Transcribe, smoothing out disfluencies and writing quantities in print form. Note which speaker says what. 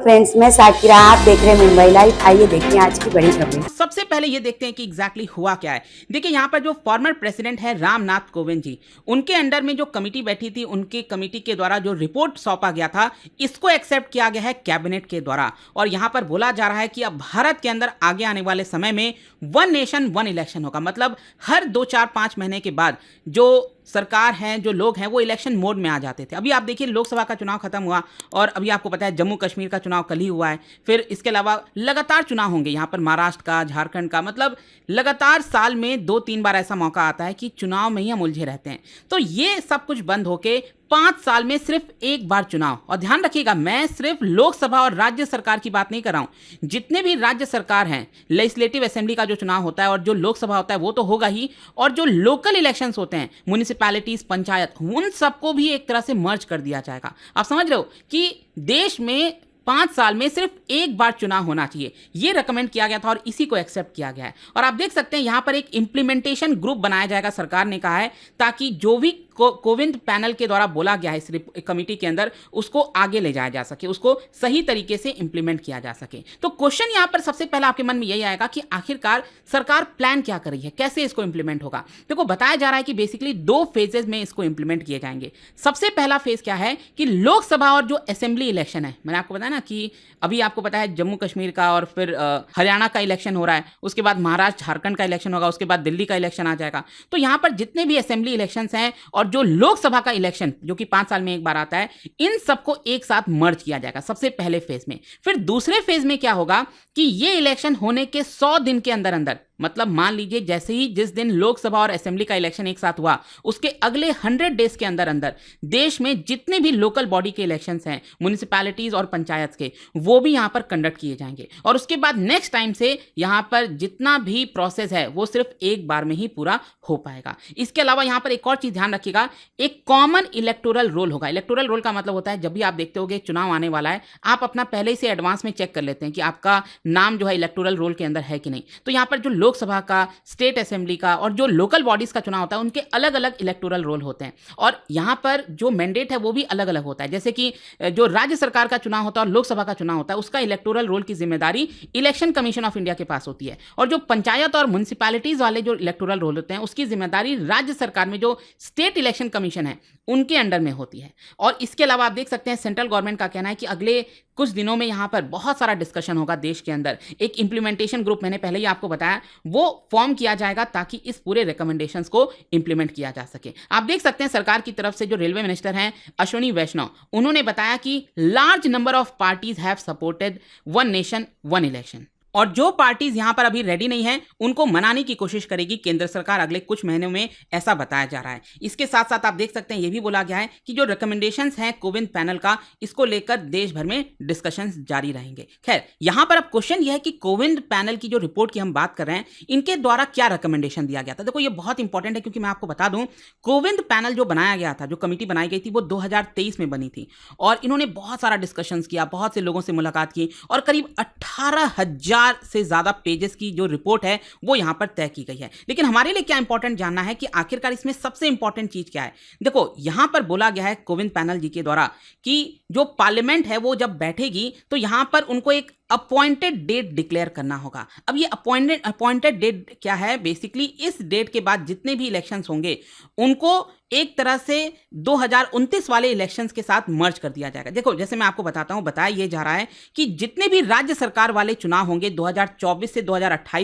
Speaker 1: Friends, मैं साकिरा, आप देख रहे हैं मुंबई लाइव। आइए देखते हैं आज की बड़ी खबरें।
Speaker 2: सबसे पहले ये देखते हैं कि एग्जैक्टली हुआ क्या है। देखिए, यहाँ पर जो फॉर्मर प्रेसिडेंट है रामनाथ कोविंद जी, उनके अंडर में जो कमिटी बैठी थी, उनके कमिटी के द्वारा जो रिपोर्ट सौंपा गया था, इसको एक्सेप्ट किया गया है कैबिनेट के द्वारा। और यहाँ पर बोला जा रहा है कि अब भारत के अंदर आगे आने वाले समय में वन नेशन वन इलेक्शन होगा। मतलब हर 2-4-5 महीने के बाद जो सरकार हैं, जो लोग हैं, वो इलेक्शन मोड में आ जाते थे। अभी आप देखिए, लोकसभा का चुनाव खत्म हुआ और अभी आपको पता है जम्मू कश्मीर का चुनाव कल ही हुआ है। फिर इसके अलावा लगातार चुनाव होंगे यहाँ पर, महाराष्ट्र का, झारखंड का। मतलब लगातार साल में 2-3 बार ऐसा मौका आता है कि चुनाव में ही हम उलझे रहते हैं। तो ये सब कुछ बंद होके 5 साल में सिर्फ एक बार चुनाव। और ध्यान रखिएगा, मैं सिर्फ लोकसभा और राज्य सरकार की बात नहीं कर रहा हूं। जितने भी राज्य सरकार हैं, लेजिस्लेटिव असेंबली का जो चुनाव होता है और जो लोकसभा होता है वो तो होगा ही, और जो लोकल इलेक्शंस होते हैं, म्युनिसिपैलिटीज, पंचायत, उन सबको भी एक तरह से मर्ज कर दिया जाएगा। आप समझ रहे हो कि देश में 5 साल में सिर्फ एक बार चुनाव होना चाहिए। ये रिकमेंड किया गया था और इसी को एक्सेप्ट किया गया है। और आप देख सकते हैं यहाँ पर एक इंप्लीमेंटेशन ग्रुप बनाया जाएगा, सरकार ने कहा है, ताकि जो भी कोविंद पैनल के द्वारा बोला गया है इस कमिटी के अंदर, उसको आगे ले जाया जा सके, उसको सही तरीके से इंप्लीमेंट किया जा सके। तो क्वेश्चन यहाँ पर सबसे पहले आपके मन में यही आएगा कि आखिरकार सरकार प्लान क्या कर रही है, कैसे इसको इंप्लीमेंट होगा। देखो, बताया जा रहा है कि बेसिकली 2 फेजेज में इसको इंप्लीमेंट किए जाएंगे। सबसे पहला फेज क्या है कि लोकसभा और जो असेंबली इलेक्शन है, मैंने आपको बताया ना कि अभी आपको पता है जम्मू कश्मीर का और फिर हरियाणा का इलेक्शन हो रहा है, उसके बाद महाराष्ट्र, झारखंड का इलेक्शन होगा, उसके बाद दिल्ली का इलेक्शन आ जाएगा। तो यहाँ पर जितने भी असेंबली इलेक्शंस हैं और जो लोकसभा का इलेक्शन, जो कि 5 साल में एक बार आता है, इन सबको एक साथ मर्ज किया जाएगा सबसे पहले फेज में। फिर दूसरे फेज में क्या होगा कि ये इलेक्शन होने के 100 दिन के अंदर अंदर, मतलब मान लीजिए जैसे ही जिस दिन लोकसभा और असेंबली का इलेक्शन एक साथ हुआ, उसके अगले 100 डेज के अंदर अंदर देश में जितने भी लोकल बॉडी के इलेक्शंस हैं, म्युनिसिपैलिटीज और पंचायत के, वो भी यहां पर कंडक्ट किए जाएंगे। और उसके बाद नेक्स्ट टाइम से यहां पर जितना भी प्रोसेस है वो सिर्फ एक बार में ही पूरा हो पाएगा। इसके अलावा यहां पर एक और चीज ध्यान रखिएगा, एक कॉमन इलेक्टोरल रोल होगा। इलेक्टोरल रोल का मतलब होता है, जब भी आप देखते होगे चुनाव आने वाला है, आप अपना पहले से एडवांस में चेक कर लेते हैं कि आपका नाम जो है इलेक्टोरल रोल के अंदर है कि नहीं। तो यहां पर जो लोकसभा का, स्टेट असेंबली का और जो लोकल बॉडीज का चुनाव होता है, उनके अलग अलग इलेक्टोरल रोल होते हैं। और यहां पर जो मैंडेट है वो भी अलग अलग होता है। जैसे कि जो राज्य सरकार का चुनाव होता है और लोकसभा का चुनाव होता है, उसका इलेक्टोरल रोल की जिम्मेदारी इलेक्शन कमीशन ऑफ इंडिया के पास होती है। और जो पंचायत और म्युनिसिपैलिटीज वाले जो इलेक्टोरल रोल होते हैं, उसकी जिम्मेदारी राज्य सरकार में जो स्टेट इलेक्शन कमीशन है उनके अंडर में होती है। और इसके अलावा आप देख सकते हैं सेंट्रल गवर्नमेंट का कहना है कि अगले कुछ दिनों में यहां पर बहुत सारा डिस्कशन होगा देश के अंदर। एक इंप्लीमेंटेशन ग्रुप, मैंने पहले ही आपको बताया, वो फॉर्म किया जाएगा ताकि इस पूरे रिकमेंडेशंस को इंप्लीमेंट किया जा सके। आप देख सकते हैं सरकार की तरफ से जो रेलवे मिनिस्टर हैं अश्विनी वैष्णव, उन्होंने बताया कि large number of parties have supported one nation one election. और जो पार्टीज यहां पर अभी रेडी नहीं है, उनको मनाने की कोशिश करेगी केंद्र सरकार अगले कुछ महीनों में, ऐसा बताया जा रहा है। इसके साथ साथ आप देख सकते हैं, यह भी बोला गया है कि जो रिकमेंडेशंस हैं कोविंद पैनल का, इसको लेकर देश भर में डिस्कशंस जारी रहेंगे। खैर, यहां पर अब क्वेश्चन यह है कि कोविंद पैनल की जो रिपोर्ट की हम बात कर रहे हैं, इनके द्वारा क्या रिकमेंडेशन दिया गया था। देखो, ये बहुत इंपॉर्टेंट है, क्योंकि मैं आपको बता दूं, कोविंद पैनल जो बनाया गया था, जो कमिटी बनाई गई थी, वो 2023 में बनी थी। और इन्होंने बहुत सारा डिस्कशंस किया, बहुत से लोगों से मुलाकात की, और करीब 18,000 से ज्यादा पेजेस की जो रिपोर्ट है वो यहां पर तय की गई है। लेकिन हमारे लिए क्या इंपॉर्टेंट जानना है कि आखिरकार इसमें सबसे इंपॉर्टेंट चीज क्या है। देखो, यहां पर बोला गया है कोविंद पैनल जी के द्वारा कि जो पार्लियामेंट है वो जब बैठेगी तो यहां पर उनको एक अपॉइंटेड डेट डिक्लेयर करना होगा। अब ये अपॉइंटेड डेट क्या है? बेसिकली इस डेट के बाद जितने भी इलेक्शंस होंगे उनको एक तरह से 2029 वाले इलेक्शंस के साथ मर्ज कर दिया जाएगा। देखो, जैसे मैं आपको बताता हूं, बताया ये जा रहा है कि जितने भी राज्य सरकार वाले चुनाव होंगे 2024 से 2028